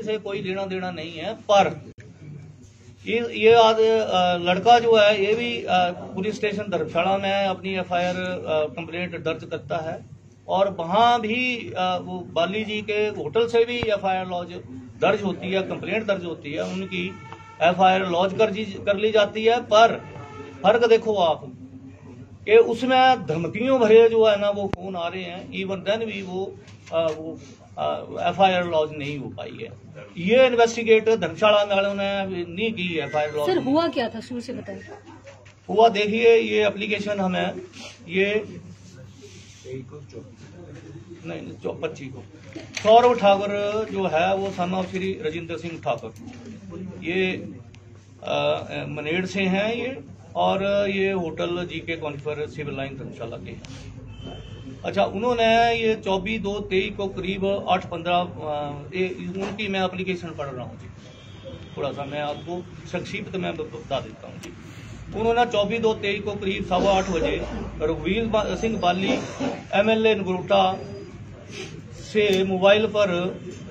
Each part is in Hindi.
पार्टी से कोई लेना देना नहीं है। पर ये आज लड़का जो है ये भी पुलिस स्टेशन धर्मशाला में अपनी एफआईआर कंप्लेंट दर्ज करता है और वहां भी वो बाली जी के होटल से भी एफआईआर लॉज दर्ज होती है, कंप्लेंट दर्ज होती है, उनकी एफआईआर लॉज कर ली जाती है। पर फर्क देखो आप कि उसमें धमकियों भरे जो है ना वो फोन आ रहे हैं, इवन देन भी वो एफआईआर लॉज नहीं हो पाई है। ये इन्वेस्टिगेट धर्मशाला वालों ने नहीं की एफआईआर लॉज। सर हुआ क्या था शुरू से बताएं। हुआ देखिए, ये एप्लीकेशन हमें ये नहीं 25 को सौरभ ठाकुर जो है वो सन ऑफ श्री राजेंद्र सिंह ठाकुर, ये मनेड़ से हैं ये, और ये hotel GK conifer civil line Dharamshala के हैं। अच्छा, उन्होंने ये 24/2/23 को करीब 8:15 उनकी मैं एप्लीकेशन पढ़ रहा हूँ जी, थोड़ा सा मैं आपको संक्षिप्त में बता देता हूँ जी। उन्होंने 24/2/23 को करीब 8:15 बजे रघुवीर सिंह बाली MLA नगरोटा से मोबाइल पर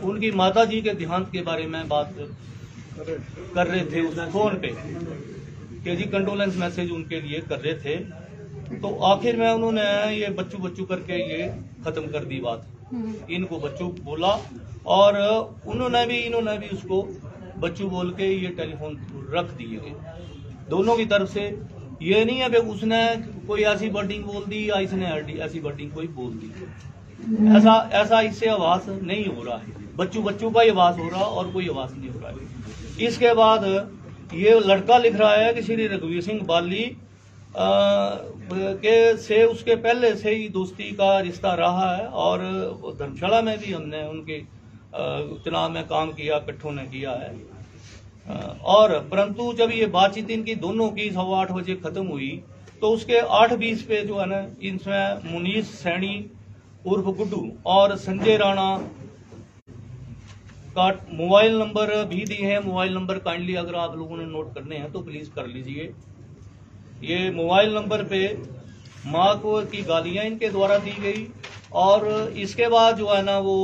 उनकी माता जी के देहांत के बारे में बात कर रहे थे उस फोन पे कि जी कंडोलेंस मैसेज उनके लिए कर रहे थे। तो आखिर में उन्होंने ये बच्चू करके ये खत्म कर दी बात, इनको बच्चू बोला और इन्होंने भी उसको बच्चू बोल के ये टेलीफोन रख दिए। दोनों की तरफ से ये नहीं है कि उसने कोई ऐसी वर्डिंग बोल दी या इसने ऐसी वर्डिंग कोई बोल दी, ऐसा इससे आवाज नहीं हो रहा है। बच्चू का ही आवाज हो रहा और कोई आवाज नहीं हो रहा है। इसके बाद ये लड़का लिख रहा है कि श्री रघुवीर सिंह बाली के से उसके पहले से ही दोस्ती का रिश्ता रहा है और धर्मशाला में भी हमने उनके चुनाव में काम किया, इकट्ठों ने किया है। और परंतु जब ये बातचीत इनकी दोनों की 8:15 बजे खत्म हुई तो उसके 8:20 पे जो है ना इनमें मुनीष सैनी उर्फ गुड्डू और संजय राणा का मोबाइल नंबर भी दिए हैं। मोबाइल नंबर काइंडली अगर आप लोगों ने नोट करने हैं तो प्लीज कर लीजिए। ये मोबाइल नंबर पे माँ को की गालियां इनके द्वारा दी गई और इसके बाद जो है ना वो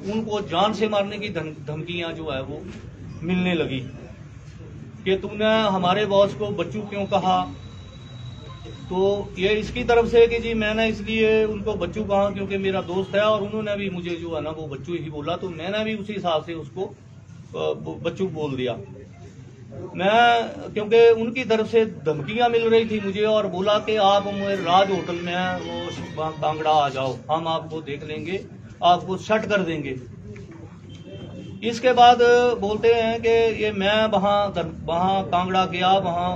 उनको जान से मारने की धमकियां जो है वो मिलने लगी कि तुमने हमारे बॉस को बच्चू क्यों कहा। तो ये इसकी तरफ से कि जी मैंने इसलिए उनको बच्चू कहा क्योंकि मेरा दोस्त है और उन्होंने भी मुझे जो है ना वो बच्चू ही बोला, तो मैंने भी उसी हिसाब से उसको बच्चू बोल दिया। मैं क्योंकि उनकी तरफ से धमकियां मिल रही थी मुझे और बोला कि आप राज होटल में वो कांगड़ा आ जाओ, हम आपको देख लेंगे, आपको शट कर देंगे। इसके बाद बोलते हैं कि ये मैं वहाँ कांगड़ा गया, वहाँ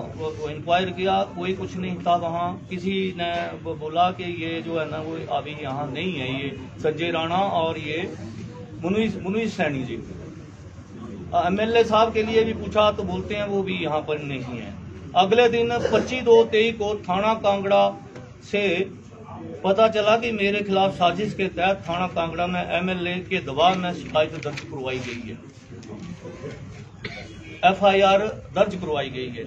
इंक्वायर किया, कोई कुछ नहीं था वहाँ। किसी ने बोला कि ये जो है ना वो अभी यहाँ नहीं है, ये संजय राणा और ये मुनीष सैनी जी। MLA साहब के लिए भी पूछा तो बोलते हैं वो भी यहाँ पर नहीं है। अगले दिन 25/2/23 को थाना कांगड़ा से पता चला कि मेरे खिलाफ साजिश के तहत थाना कांगड़ा में MLA के दबाव में शिकायत दर्ज करवाई गई है, FIR दर्ज करवाई गई है।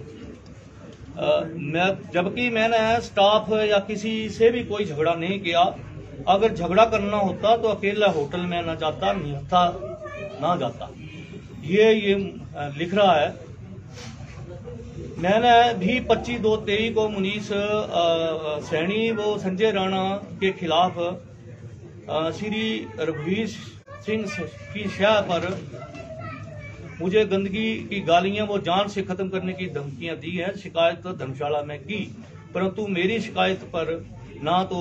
जबकि मैंने स्टाफ या किसी से भी कोई झगड़ा नहीं किया। अगर झगड़ा करना होता तो अकेला होटल में न जाता, ना जाता। ये लिख रहा है। मैंने भी 25/2/23 को मुनीष सैनी व संजय राणा के खिलाफ श्री रघुवीर सिंह की शाह पर मुझे गंदगी की गालियां वो जान से खत्म करने की धमकियां दी है, शिकायत धर्मशाला में की। परंतु मेरी शिकायत पर ना तो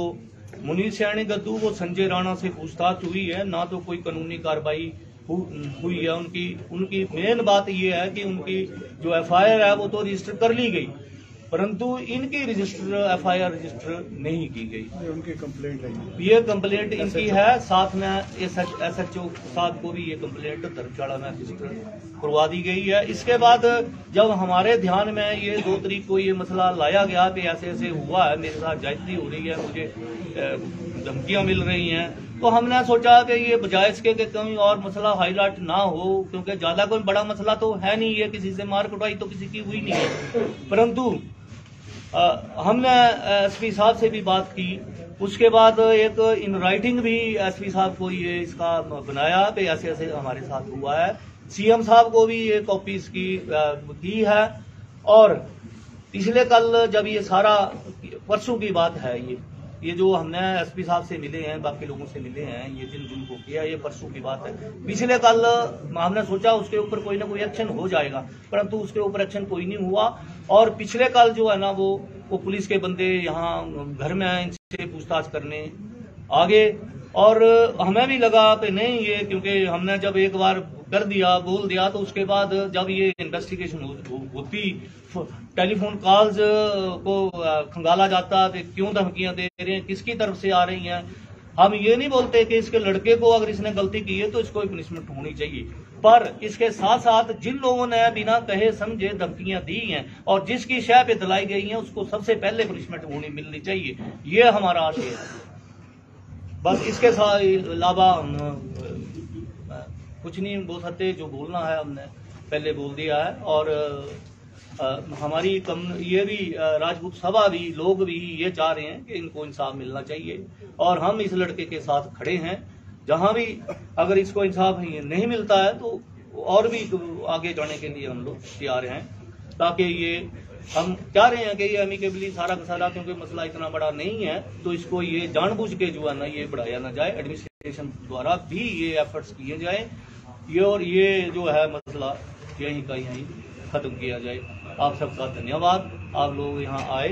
मुनीष सैनी गद्दू वो संजय राणा से पूछताछ हुई है, ना तो कोई कानूनी कार्रवाई हुई है। उनकी मेन बात यह है कि उनकी जो FIR है वो तो रजिस्टर कर ली गई, परंतु इनकी FIR रजिस्टर नहीं की गई। उनकी कंप्लेंट है, ये कंप्लेंट इनकी है। साथ में SHO साहब को भी ये कंप्लेंट धर्मशाला में रजिस्टर करवा दी गई है। इसके बाद जब हमारे ध्यान में ये 2 तारीख को ये मसला लाया गया कि ऐसे ऐसे हुआ है, मेरे साथ जायजती हो रही है, मुझे धमकियां मिल रही हैं, तो हमने सोचा कि ये बजाय इसके कि कहीं और मसला हाईलाइट ना हो, क्योंकि ज्यादा कोई बड़ा मसला तो है नहीं, ये किसी से मार कुटाई तो किसी की हुई नहीं है। परंतु हमने SP साहब से भी बात की। उसके बाद एक इन राइटिंग भी SP साहब को ये इसका बनाया कि ऐसे ऐसे हमारे साथ हुआ है, सीएम साहब को भी ये कॉपी इसकी दी है। और पिछले कल जब ये सारा, परसों की बात है, ये जो हमने एसपी साहब से मिले हैं, बाकी लोगों से मिले हैं, ये जिनको किया, ये परसों की बात है। पिछले कल हमने सोचा उसके ऊपर कोई ना कोई एक्शन हो जाएगा, परंतु उसके ऊपर एक्शन कोई नहीं हुआ। और पिछले कल जो है ना वो पुलिस के बंदे यहाँ घर में आए, इनसे पूछताछ करने आगे। और हमें भी लगा कि नहीं ये, क्योंकि हमने जब एक बार कर दिया, बोल दिया, तो उसके बाद जब ये इन्वेस्टिगेशन होती, टेलीफोन कॉल्स को खंगाला जाता कि क्यों धमकियां दे रहे हैं, किसकी तरफ से आ रही हैं। हम ये नहीं बोलते कि इसके लड़के को अगर इसने गलती की है तो इसको पनिशमेंट होनी चाहिए, पर इसके साथ साथ जिन लोगों ने बिना कहे समझे धमकियां दी हैं और जिसकी शय पे दिलाई गई है उसको सबसे पहले पनिशमेंट मिलनी चाहिए, ये हमारा आशय है। बस इसके अलावा कुछ नहीं बोल सकते, जो बोलना है हमने पहले बोल दिया है। और हमारी ये भी राजपूत सभा भी, लोग भी ये चाह रहे हैं कि इनको इंसाफ मिलना चाहिए, और हम इस लड़के के साथ खड़े हैं। जहां भी अगर इसको इंसाफ नहीं मिलता है तो और भी आगे जाने के लिए हम लोग तैयार हैं, ताकि ये, हम चाह रहे हैं कि ये एमिकेबली सारा का सारा, क्योंकि मसला इतना बड़ा नहीं है तो इसको ये जानबूझ के जो है ना ये बढ़ाया ना जाए, एडमिनिस्ट्रेशन द्वारा भी ये एफर्ट्स किए जाए, और ये जो है मसला यहीं का यहीं खत्म किया जाए। आप सबका धन्यवाद, आप लोग यहाँ आए।